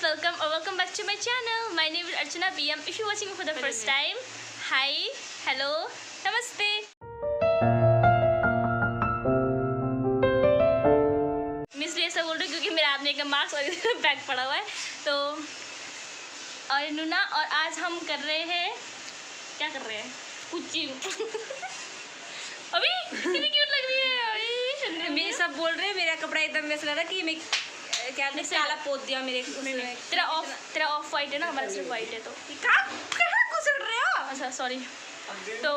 welcome back to my channel. My name is Archana PM. If you're watching me for the first time, hi, hello, namaste. मैं इसलिए ऐसा बोल रही हूँ क्योंकि मेरे आदमी का मार्क्स और बैग पड़ा हुआ है तो और नूना और आज हम कर रहे हैं क्या कर रहे हैं कुचिंग अभी कितनी क्यूट लग रही है अभी मेरे सब बोल रहे हैं मेरा कपड़ा एकदम वैसा लग रहा कि मैं क्या काला पोत दिया मेरे तेरा ऑफ वाइट है ना हमारा सिर्फ वाइट है तो कहाँ घुस रहे हो। अच्छा सॉरी तो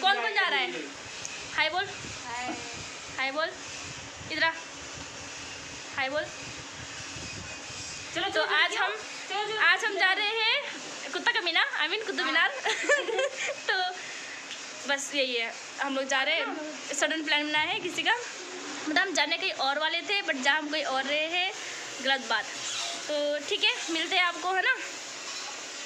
कौन कौन जा रहा है हाय बोल हाय बोल इधर आ हाय बोल चलो तो आज हम जा रहे हैं कुत्ता का मीनार आई मीन कुतुब मीनार तो बस यही है हम लोग जा रहे हैं सडन प्लान बनाया है किसी का मतलब हम जाने कहीं और वाले थे बट जहाँ हम कहीं और रहे हैं गलत बात तो ठीक है मिलते हैं आपको है ना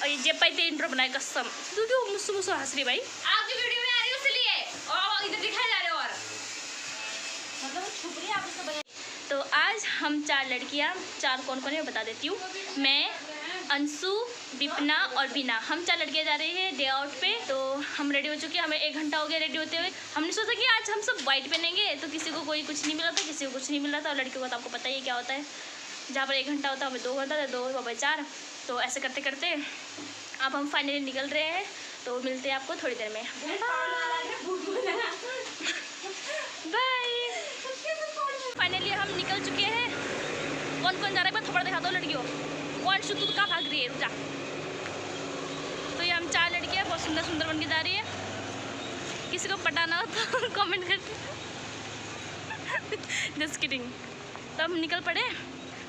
और ये जे पाई थे इंट्रो बनाए कसम तू मुझसे मुझसे हंस रही भाई आपकी वीडियो में आ रही है इसलिए और इधर दिखाए जा रहे हो और मतलब छुप रही है आप इसको बता। तो आज हम 4 लड़कियाँ 4 कौन कौन है बता देती हूँ मैं अंशु विपना और बीना हम 4 लड़कियाँ जा रही है डे आउट पे तो हम रेडी हो चुके हैं हमें 1 घंटा हो गया रेडी होते हुए हमने सोचा कि आज हम सब वाइट पहनेंगे तो किसी को कोई कुछ नहीं मिला था किसी को कुछ नहीं मिला था और लड़कियों का तो आपको पता ही है क्या होता है जहाँ पर 1 घंटा होता है हमें 2 घंटा 2 बाबा 4 तो ऐसे करते करते अब हम फाइनली निकल रहे हैं तो मिलते हैं आपको थोड़ी देर में बाय फाइनली हम निकल चुके हैं कौन कौन जा रहा है मैं थोड़ा दिखा दो लड़कियों कौन शुद्ध कहाँ भाग रही है रुक जा तो ये हम 4 लड़कियाँ बहुत सुंदर सुंदर बन के जा रही है किसी को पटाना हो तो कमेंट करके जस्ट किडिंग तो हम निकल पड़े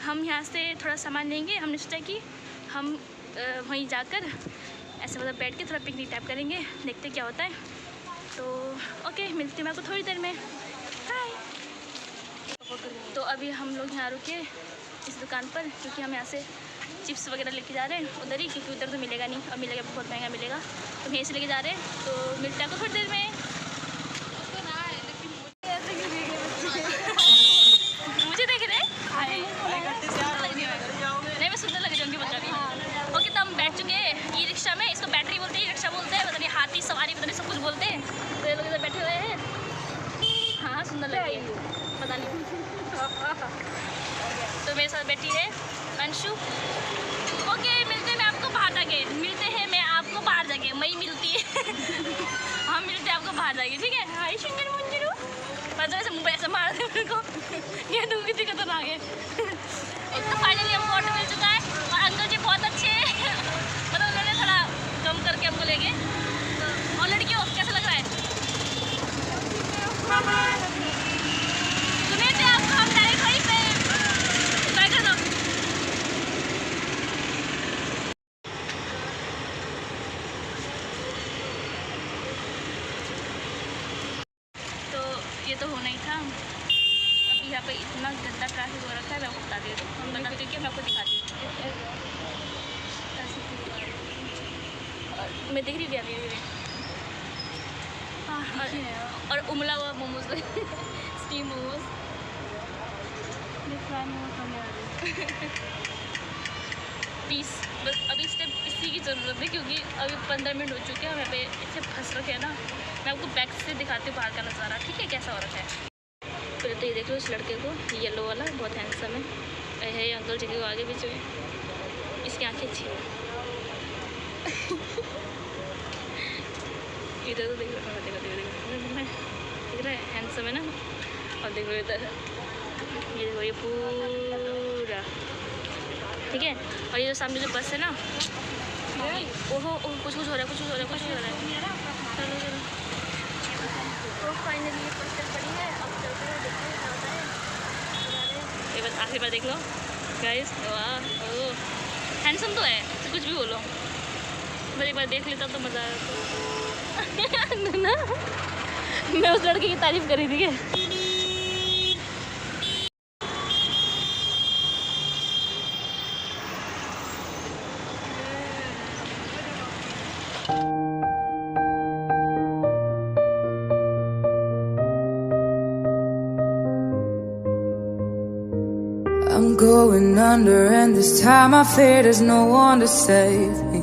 हम यहाँ से थोड़ा सामान लेंगे हमने सोचा कि हम वहीं जाकर ऐसे मतलब बैठ के थोड़ा पिकनिक टाइप करेंगे देखते क्या होता है तो ओके मिलते हैं मैं आपको थोड़ी देर में बाय तो अभी हम लोग यहाँ रुके इस दुकान पर क्योंकि हम यहाँ से चिप्स वगैरह लेके जा रहे हैं उधर ही क्योंकि उधर तो मिलेगा नहीं और मिलेगा बहुत महंगा मिलेगा तो हम यहीं से लेके जा रहे हैं तो मिलते हैं आपको थोड़ी देर में मुझे देख रहे नहीं मैं सुंदर लग रही हूँ बता रही ओके तो हम बैठ चुके हैं ई रिक्शा में इसको बैटरी बोलते हैं ई रिक्शा बोलते हैं पता नहीं हाथी सवारी पता नहीं सब कुछ बोलते हैं तो ये लोग इधर बैठे हुए हैं हाँ सुंदर लग रही है पता नहीं तो मेरे साथ बैठी है अंशु ओके मिलते हैं मैं आपको बाहर जाके मिलते हैं मैं आपको बाहर जाके मई मिलती है हम मिलते हैं आपको बाहर जाके ठीक है हाय शिंगर मुंजरू मतलब ऐसे मुंह पे ऐसे मार दे मेरे को ये दूर कितनी खतरनाक है तो फाइनली हमको ऑटो मिल चुका है और अंकल जी बहुत अच्छे हैं मतलब उन्होंने थोड़ा कम करके हमको ले गए तो और लड़कियों कैसा लग रहा है सुने थे आपको हम डायरेक्ट वहीं पे ट्राई कर दो तो ये तो होना ही था अभी यहाँ पे इतना गंदा ट्रैफिक हो रखा है मैं आपको बता देती हूँ हम बताते हैं कि मैं आपको दिखाती हूँ मैं देख रही थी अभी हाँ और उमला हुआ मोमोज स्टीम मोमोज प्लीज़ बस अभी स्टेप इसी की ज़रूरत है क्योंकि अभी 15 मिनट हो चुके हैं हमें पे इसे फंस रखे हैं ना मैं आपको बैक से दिखाती हूँ बाहर का नज़ारा ठीक है कैसा हो रखा है पहले तो ये देख लो इस लड़के को येलो वाला बहुत हैंडसम है ये अंकल जी के आगे भी जो है इसकी आँखें अच्छी है इधर तो देख रहा है हैंडसम है ना और देखो इधर ये देखो ये पूरा ठीक है और ये जो सामने जो बस है ना ओहो कुछ हो रहा है कुछ हो रहा है चलो चलो तो फाइनली ये पोस्टर पड़ी है अब चलते हैं देखते हैं क्या होता है ये बस आखिरी बार देख लो गाइस वाह ओह हैंडसम तो है तो कुछ भी बोलो बस एक बार देख लेता तो मज़ा आया ना मैं उस लड़के की तारीफ करी थी क्या I'm going going under, and this time I fear there's no one to save me.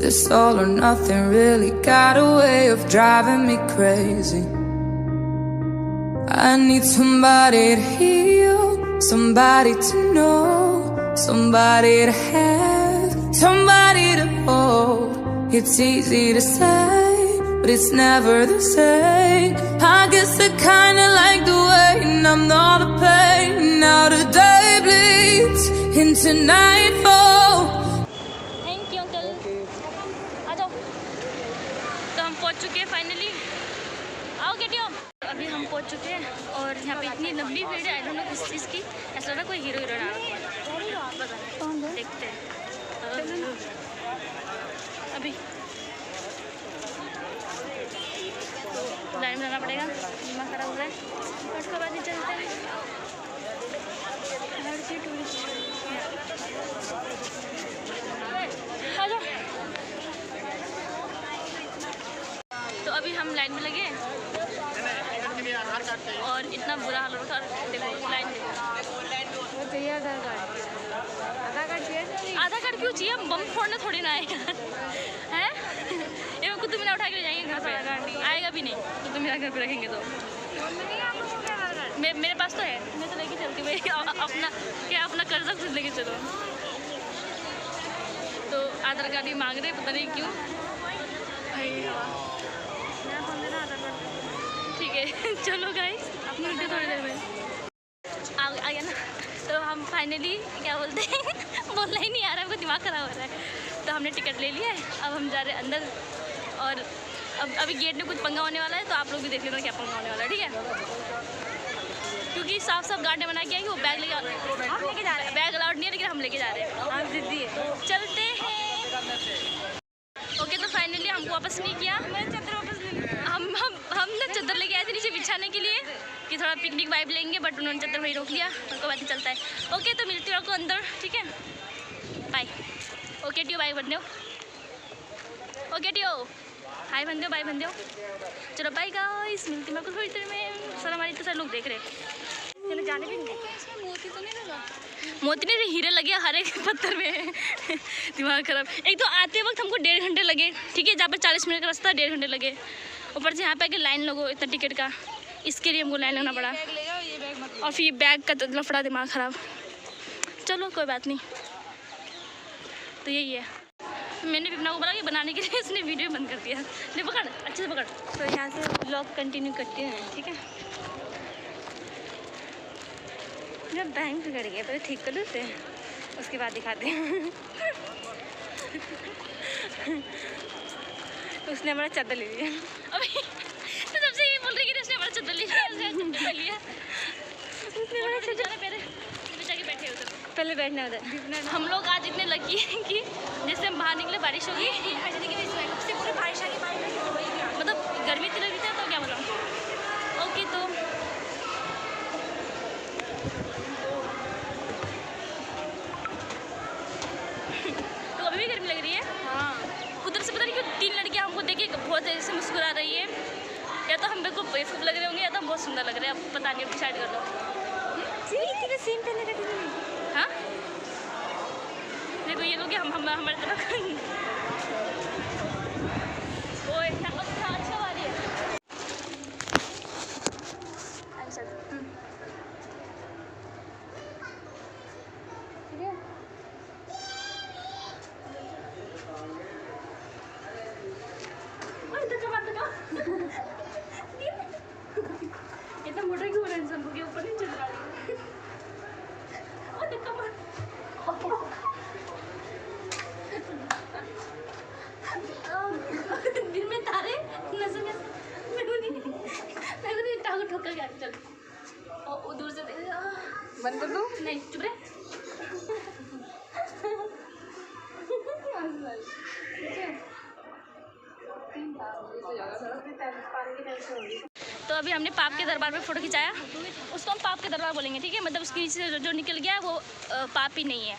This all or nothing really got a way of driving me crazy. I need somebody to heal, somebody to know, somebody to have, somebody to hold. It's easy to say, but it's never the same. I guess I kinda like the way numb all the pain. Now the day bleeds into nightfall. Thank you uncle. आ जाओ। तो हम पहुंच चुके हैं finally. आओ गेटियो। अभी हम पहुंच चुके हैं और यहाँ पे इतनी लंबी भीड़ है, आई डोंट नो किस चीज़ की। ऐसा लग रहा है कोई हीरो हीरोइन आ रहा है। देखते हैं अभी लाइन में जाना पड़ेगा, दिमाग खराब हो रहा है। उसके बाद ही चलते हैं। टूरिस्ट आ जाओ। तो अभी हम लाइन में लगे और इतना बुरा हाल हो रहा था। देखो लाइन चाहिए आधार कार्ड चाहिए। आधार कार्ड क्यों चाहिए? हम बम फोड़ने थोड़ी ना आएगा है। ये कुत्तू मीनार उठा के ले जाएंगे घर पे, आएगा भी नहीं। कुत्तू मीनार घर पे रखेंगे तो मेरे पास तो है, मैं तो लेके चलती भाई। अपना क्या अपना कर्जा खुद लेके चलो। तो आधार कार्ड ही मांग रहे, पता नहीं क्यों। ठीक है चलो गाइस, अपनी वीडियो थोड़ी देर में आ गया ना। तो हम फाइनली क्या बोलते हैं बोलना ही नहीं आ रहा है, हमको दिमाग खराब हो रहा है। तो हमने टिकट ले लिया है, अब हम जा रहे हैं अंदर। और अब अभी गेट में कुछ पंगा होने वाला है, तो आप लोग भी देख लेना क्या पंगा होने वाला है, ठीक है? क्योंकि साफ साफ गार्ड ने मना किया कि वो बैग लेके जा रहे हैं। बैग अलाउड नहीं है, लेकिन हम लेके जा रहे हैं। हम जिद्दी है, चलते हैं। ओके तो फाइनली हमको वापस नहीं किया। चद्दर वापस नहीं, हम ना चद्दर लेके आए थे नीचे बिछाने के लिए कि थोड़ा पिकनिक वाइब लेंगे, बट उन्होंने चद्दर वहीं रोक लिया। उनको बात ही चलता है। ओके तो मिलती हूँ आपको अंदर, ठीक है? बाय। ओके टियो, बाय बंदे हो। ओके टियो, हाय बंदे हो, बाय बंदे हो। चलो बाय गाइस, मिलती मैं कुछ थोड़ी देर में। सर हमारे इतने सारे लोग देख रहे हैं, चलो जाने भी नहीं। मोती तो नहीं लगा? मोती नहीं, हीरे लगे हर एक पत्थर में। दिमाग खराब। एक तो आते वक्त हमको 1.5 घंटे लगे, ठीक है? जहाँ पर 40 मिनट का रास्ता 1.5 घंटे लगे। ऊपर से यहाँ पे आके लाइन लगो इतना टिकट का, इसके लिए हमको लाइन लगना पड़ा। और फिर बैग का लफड़ा, दिमाग खराब। चलो कोई बात नहीं। तो यही है, मैंने विपना को बोला कि बनाने के लिए, उसने वीडियो बंद कर दिया। ले पकड़, अच्छे से पकड़। तो यहाँ से ब्लॉग कंटिन्यू करते हैं, ठीक है? जब बैंक बिगड़ गया पहले ठीक कर लेते हैं, उसके बाद दिखाते हैं। उसने हमारा चादर ले लिया अभी। तो सबसे ये बोल रही कि उसने हमारा चादर ले लिया। उसने हमारा चादर बैठे उधर, पहले बैठना उधर। हम लोग आज इतने लकी हैं कि जैसे हम बाहर निकले बारिश होगी, पूरी बारिश आ गई। मतलब गर्मी इतनी लगी थी, तो क्या बोला। ओके तो अभी भी गर्मी लग रही है। हाँ, उधर से पता नहीं क्यों 3 लड़कियाँ हमको देख के बहुत देर से मुस्कुरा रही है। या तो हम बिल्कुल बेवकूफ़ लग रहे होंगे, या तो हम बहुत सुंदर लग रहे हैं। अब पता नहीं, अब डिसाइड कर लो। सीन पहले रखी। हाँ देखो ये लोग हमारे तरफ। ओए अच्छा वाली है। इतना मोटा क्यों हो रहा है इंसान को, के ऊपर नहीं चढ़ रहा है। दिन में तारे नजर में मैं टांग ठोक कर चल। और दूर से बंद कर दूँ? नहीं चुप रहे। तो अभी हमने पाप के दरबार में फ़ोटो खिंचाया। उसको हम पाप के दरबार बोलेंगे, ठीक है? मतलब उसके नीचे जो निकल गया वो पाप ही नहीं है।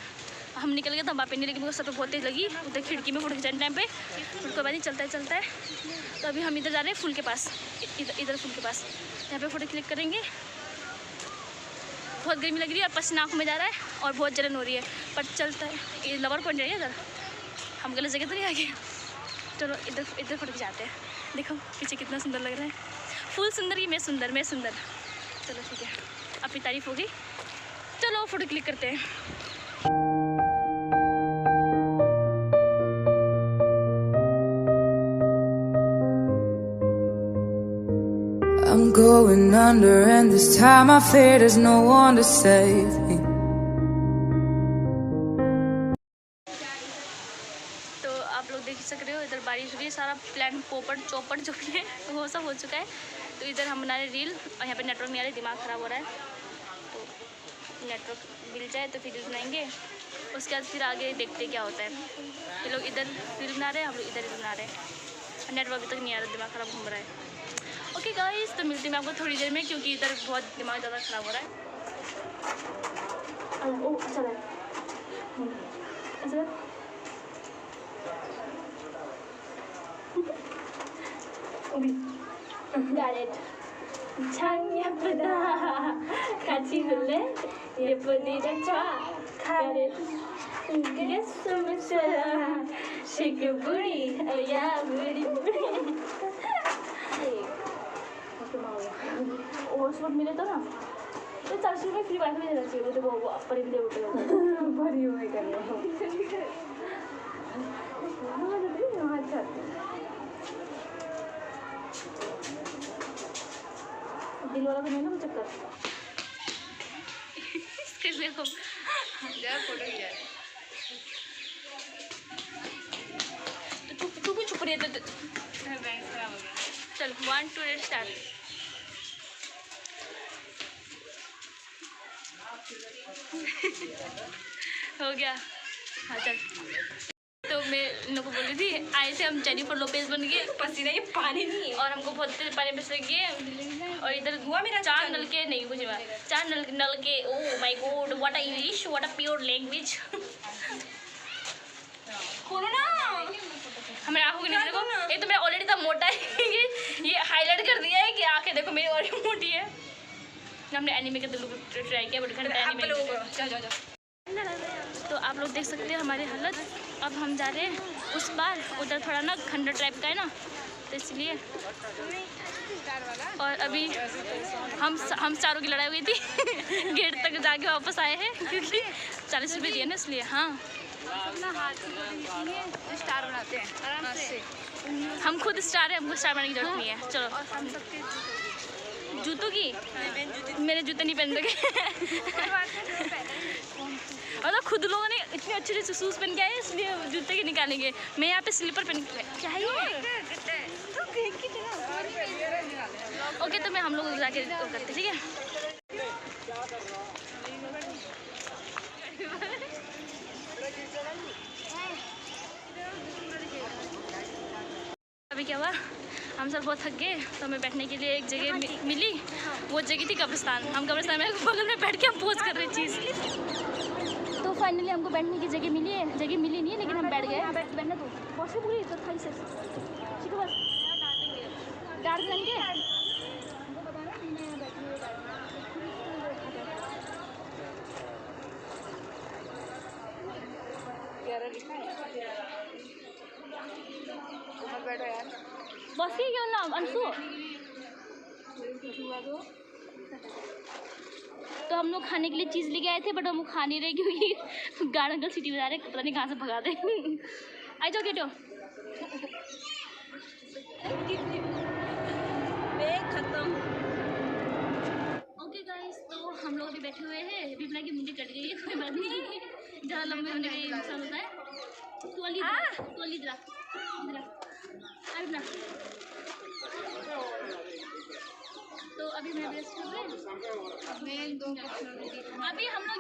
हम निकल गए तो हम पाप ही नहीं, लेकिन वो सब बहुत तेज़ लगी उधर खिड़की में फ़ोटो खिंचाने टाइम पे। उसके बाद ही चलता है। तो अभी हम इधर जा रहे हैं फूल के पास, इधर फूल के पास। यहाँ पे फ़ोटो क्लिक करेंगे बहुत गर्मी लग रही है और पसीना आँखों में जा रहा है और बहुत जलन हो रही है, पर चलता है। ये लवर पॉइंट है इधर, हम गलत जगह तो नहीं आ गए। चलो इधर इधर फोटो खिंचाते हैं। देखो पीछे कितना सुंदर लग रहा है, फुल सुंदर की मैं सुंदर, मैं सुंदर। चलो ठीक है, अपनी तारीफ हो गई, चलो फोटो क्लिक करते हैं। I'm going under, and this time I fear there's no one to save me. तो आप लोग देख सक रहे हो, इधर बारिश हो रही है, सारा प्लान पोपट चौपट जो भी है वो सब हो चुका है। तो इधर हम बना रहे रील और यहाँ पे नेटवर्क नहीं आ रहा है, दिमाग ख़राब हो रहा है। तो नेटवर्क मिल जाए तो फिर बनाएंगे, उसके बाद फिर आगे देखते क्या होता है। ये लोग इधर रील बना रहे हैं, हम लोग इधर बना रहे हैं। नेटवर्क अभी तक नहीं आ रहा, दिमाग ख़राब घूम रहा है। ओके गाइस, तो मिलती हूँ मैं आपको थोड़ी देर में, क्योंकि इधर बहुत दिमाग ज़्यादा ख़राब हो रहा है। ओह अच्छा है, Got it. 참 예쁘다. 같이 볼래? 예쁘디가 참. Got it. 그게 숨을 쉬어. Shake your booty. Oh yeah, booty booty. और उस वक्त मिले तो ना, तो 400 रुपये फ्री वाईफाई देना चाहिए। वो तो वो अपर ही दे उठे भरी हुई कर रहे हो। अच्छा दिल वाला बने ना वो चक्कर। इसके लिए हम यार फोटो खींचा है। तू भी छुप रही है तो चल 1 2 स्टार्ट। हो गया, हाँ चल। तो मैं इन लोगों को बोल रही थी, आए थे हम जेनिफर लोपेज बन गए, पसीना ये पानी नहीं और हमको बहुत तेज पानी में लग गए। और इधर हुआ मेरा 4 नल के नहीं कुछ 4 नल के। Oh my God, what a English, what a pure language. खोलो ना हमारे आंखों के नीचे देखो, ये तो मेरा ऑलरेडी था मोटा है, ये हाईलाइट कर दिया है कि आंखें देखो मेरी और मोटी है। हमने एनीमे के लुक ट्राई किया बट घर पे एनीमे। तो आप लोग देख सकते हैं हमारी हालत। अब हम जा रहे हैं उस पार, उधर थोड़ा ना खंडर टाइप का है ना, तो इसलिए। और अभी हम चारों की लड़ाई हुई थी गेट तक जाके वापस आए हैं, क्योंकि 40 रुपये दिए ना इसलिए। हाँ स्टार बनाते हैं आराम से। हम खुद स्टार है, हमको स्टार बनाने की जरूरत नहीं है। चलो हम सबके जूतों की, मेरे जूते नहीं पहन सके और तो खुद लोगों ने इतने अच्छे अच्छे शूज़ पहन के आए, इसलिए जूते के निकालेंगे। मैं यहाँ पे स्लीपर पहन के चाहिए। ओके तो मैं हम लोग जाके करते, ठीक है। अभी क्या हुआ, हम सब बहुत थक गए तो हमें बैठने के लिए एक जगह मिली। वो जगह थी कब्रिस्तान। हम कब्रिस्तान में बगल में बैठ के हम पोज कर रहे चीज़। तो फाइनली हमको बैठने की जगह मिली है। जगह मिली नहीं है लेकिन हम बैठ गए। बैठना तो बहुत पूरी तो खाली से ठीक है, बस डार्क रंग के बस ही क्यों ना अंशु। तो हम लोग खाने के लिए चीज़ लेके आए थे बट हम खा नहीं रहे क्योंकि गार्ड अंकल सिटी बजा रहे, पता नहीं कहाँ से भगा दे। आ जाओ गेटो खत्म। ओके गाइस, तो हम लोग अभी बैठे हुए हैं। विपना की मुंडी कट गई है, कोई बात नहीं, ज़्यादा लंबे होने का नुकसान होता है। तोली जरा तो अभी मैं रेस्ट कर रहे हैं। अभी हम लोग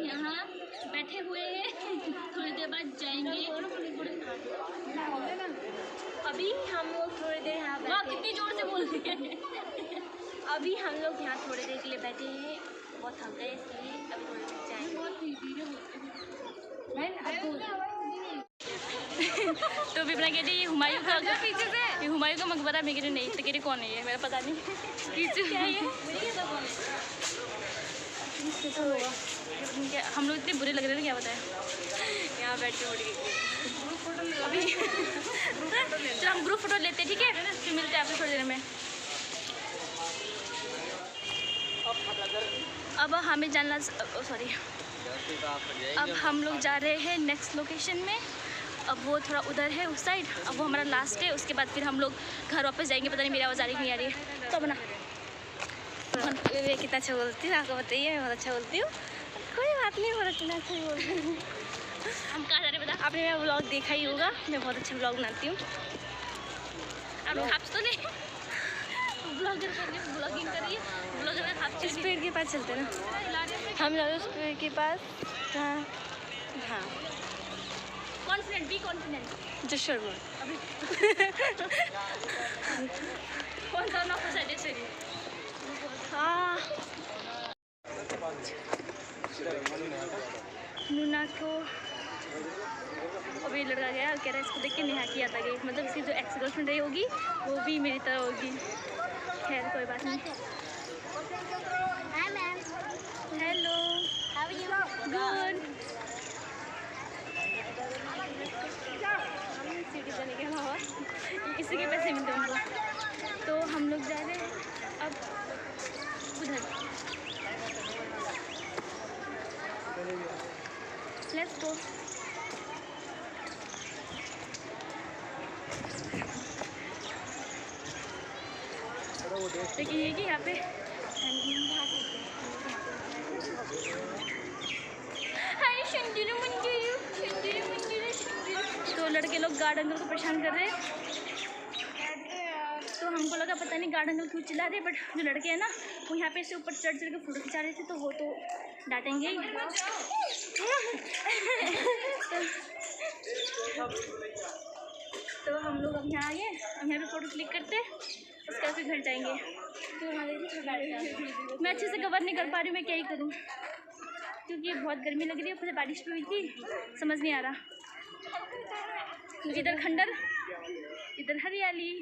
यहाँ बैठे हुए हैं, थोड़ी देर बाद जाएंगे। अभी हम लोग थोड़ी देर यहाँ वाह कितनी जोर से बोल रही है। अभी हम लोग यहाँ थोड़ी देर के लिए बैठे हैं, बहुत थक गए इसलिए अभी थोड़ी देर जाएंगे। तो विपना कहती है ये हुमायूं का पीछे से, ये हुमायूं का मकबरा। मैं कह रही नहीं, तो कह रही कौन है ये, मेरा पता नहीं। क्या है ये? तो हम लोग इतने बुरे लग रहे हैं, क्या बताएं। यहाँ बैठ के ग्रुप फोटो अभी चलो हम ग्रुप फोटो लेते हैं, ठीक है, फिर मिलते हैं आपसे थोड़ी देर में। अब हमें जानना, सॉरी, अब हम लोग जा रहे हैं नेक्स्ट लोकेशन में। अब वो थोड़ा उधर है उस साइड, अब वो हमारा लास्ट है, उसके बाद फिर हम लोग घर वापस जाएंगे। पता नहीं मेरी आवाज़ आ रही नहीं आ रही है तो बना। मैं कितना अच्छा बोलती हूँ आपको बताइए, मैं बहुत अच्छा बोलती हूँ। कोई बात नहीं, बहुत अच्छा ही बोलती हूँ। हम कहाँ जा रहे हैं बता? आपने मेरा व्लॉग देखा ही होगा, मैं बहुत अच्छा व्लॉग बनाती हूँ। आप लोग हाफ तो नहीं ब्लॉगिंग कर रही है, ब्लॉगर में हाफ इस पेड़ के पास चलते ना, हम लोग उस पेड़ के पास। हाँ हाँ, confident, be confident. Just sure बोल। अभी कौन सा ना फंसा जैसे हाँ, नूना को अभी लड़का गया और कह रहा है इसको देख के नेहा की याद आ गई, मतलब इसकी जो एक्स गर्लफ्रेंड रही होगी वो भी मेरी तरह होगी। खैर कोई बात नहीं। Hello, good. सिटी जाने के अलावा इसी के पैसे मिलते हैं उनको। तो हम लोग जा रहे हैं अब उधर। Let's go. लेकिन ये कि यहाँ पे तो लड़के लोग गार्ड अंकल को परेशान कर रहे हैं। तो हमको लगा पता नहीं गार्ड अंकल क्यों चिल्ला रहे, बट जो लड़के हैं ना वो यहाँ पे से ऊपर चढ़ के फोटो खिंचा रहे थे, तो वो तो डांटेंगे ही। तो हम लोग अब यहाँ आ गए, हम यहाँ पे फ़ोटो क्लिक करते उसके बाद फिर घर जाएंगे। तो मैं अच्छे से कवर नहीं कर पा रही हूँ, मैं क्या ही करूँ, क्योंकि बहुत गर्मी लग रही है, ऊपर बारिश भी हुई थी, समझ नहीं आ रहा। इधर खंडर, इधर हरियाली,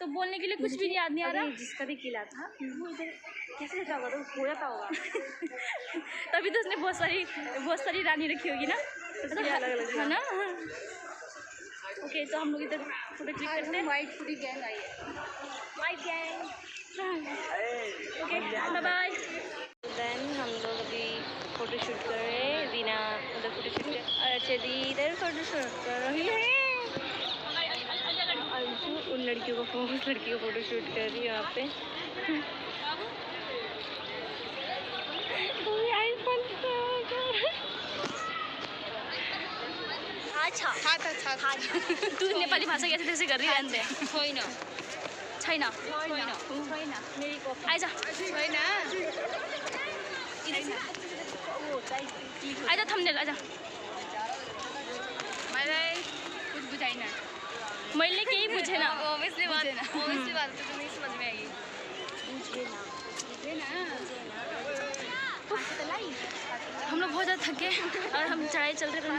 तो बोलने के लिए कुछ भी याद नहीं आ रहा। जिसका भी किला था वो इधर कैसे रहता होगा, तो हो जाता होगा। तभी तो उसने बहुत सारी रानी रखी होगी ना, अलग अलग है ना। ओके, तो हम लोग इधर फोटो क्लिक करते हैं। वाइट पूरी गैंग आई है, white gang. Okay, bye bye. Then हम लोग अभी फ़ोटो शूट कर रहे हैं। रीना उधर फ़ोटो शूट कर, अच्छा दी इधर फ़ोटो शूट कर रही है। अंशु उन लड़कियों को फ़ोटो शूट कर रही है यहाँ पे। तू नेपाली भाषा कैसे कैसे कर रही है? छैन छैन आइज आइज थम्बनेल आइज। मलाई कुछ बुझाइन, मैले केही बुझेन। ओभियसली बात तो नहीं समझ में आएगी। हम लोग बहुत ज़्यादा थक गए और हम चढ़ाई चल रहे, कौन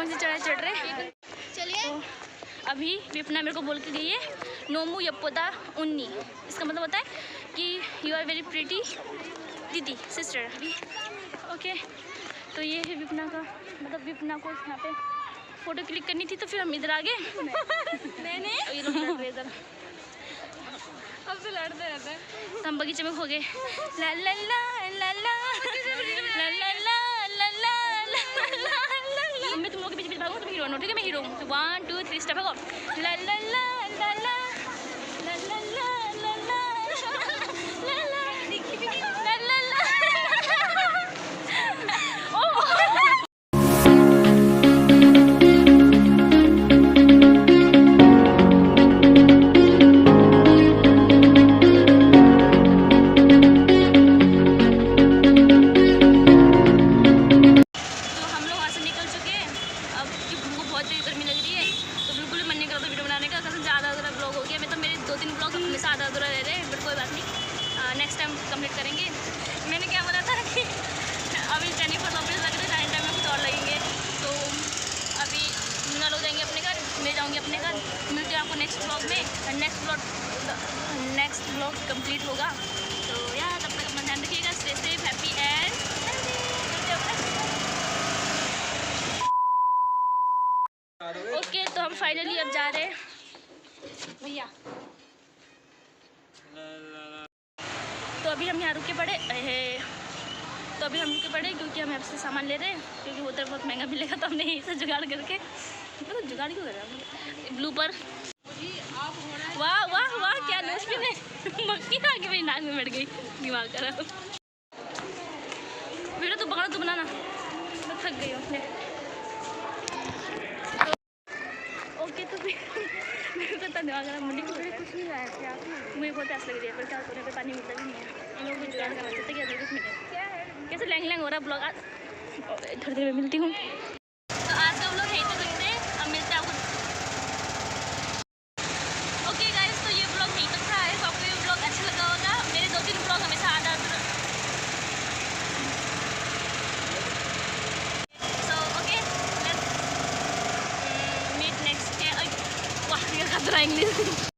सी चढ़ाई चढ़ रहे। चलिए तो अभी विपना मेरे को बोल के गई है नोमू यपोदा उन्नी, इसका मतलब होता है कि यू आर वेरी प्रिटी दीदी सिस्टर अभी। ओके, तो ये है विपना का, मतलब विपना को यहाँ पे फ़ोटो क्लिक करनी थी, तो फिर हम इधर आ गए। ये लोग लड़ रहे इधर, अब तो लड़ते रहते हैं। तो हम बगीचे में खो गए। ला ला ला ला ला ला ला ला ला ला ला। मैं तुम लोग के बीच भागूँ, तुम हीरो नो, ठीक है? मैं हीरो हूँ। तो 1 2 3 स्टेप भागो। ला ला ला ला ला ला ला ला ला ला ला ला। नेक्स्ट टाइम कंप्लीट करेंगे। मैंने क्या बोला था कि अभी जेनिफर लॉपेज लग रहे हैं, टाइम में कुछ और लगेंगे। तो अभी नूना लोग जाएंगे अपने घर, मैं जाऊंगी अपने घर। मिलते हैं आपको नेक्स्ट ब्लॉग में। नेक्स्ट ब्लॉग ब्लॉग कंप्लीट होगा। तो यार तब तक अपना ध्यान रखिएगा, stay safe, happy and okay. तो हम फाइनली अब जा रहे हैं भैया। तो अभी हम यहाँ रुके पड़े क्योंकि हम यहाँ से सामान ले रहे हैं, क्योंकि उधर बहुत महंगा मिलेगा। तो हमने यहीं से जुगाड़ करके, मतलब जुगाड़ क्यों कर रहा है, ब्लूपर। वाह वाह वाह, क्या नोच भी नहीं मक्खी आके मेरी नाक में बैठ गई, दिमाग खराब। वीडियो तो बना, तू बनाना, मैं थक गई हूँ अपने। ओके तो मेरे को दिमाग खराब, मुझे कुछ नहीं आया था, मुझे बहुत प्यास लग रही है, पर क्या होने पे पानी मिलता भी नहीं है। हम लोग जुगाड़ करना चाहते क्या कुछ मिले, कैसे लैंग लैंग हो रहा है ब्लॉग। थोड़ी देर में मिलती हूँ। तो आज का ब्लॉग यहीं तक रखते हैं, अब मिलते हैं आपको। ओके गाइस, तो ये ब्लॉग यहीं तक था। आपको ये ब्लॉग अच्छा लगा होगा। मेरे 2-3 ब्लॉग हमेशा आ जाते हैं। So okay, let's meet next day. वाह, ये खतरा इंग्लिश।